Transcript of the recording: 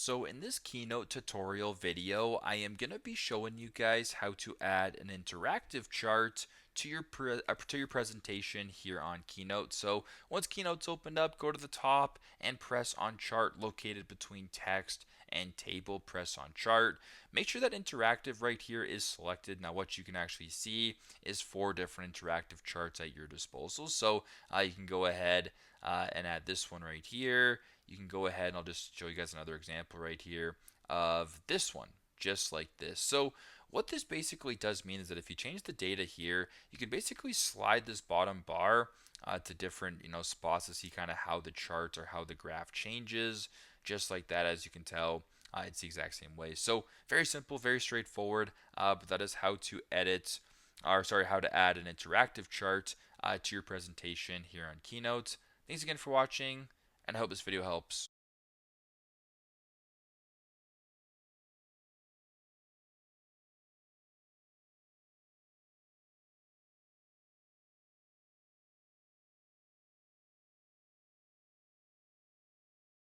So in this Keynote tutorial video, I am going to be showing you guys how to add an interactive chart to your presentation here on Keynote. So once Keynote's opened up, go to the top and press on chart located between text and table. Press on chart. Make sure that interactive right here is selected. Now what you can actually see is 4 different interactive charts at your disposal. So you can go ahead and add this one right here. You can go ahead and I'll just show you guys another example right here of this one, just like this. So what this basically does mean is that if you change the data here, you can basically slide this bottom bar to different spots to see kind of how the chart or how the graph changes, just like that. As you can tell, it's the exact same way. So very simple, very straightforward, but that is how to edit, or sorry, how to add an interactive chart to your presentation here on Keynote. Thanks again for watching, and I hope this video helps.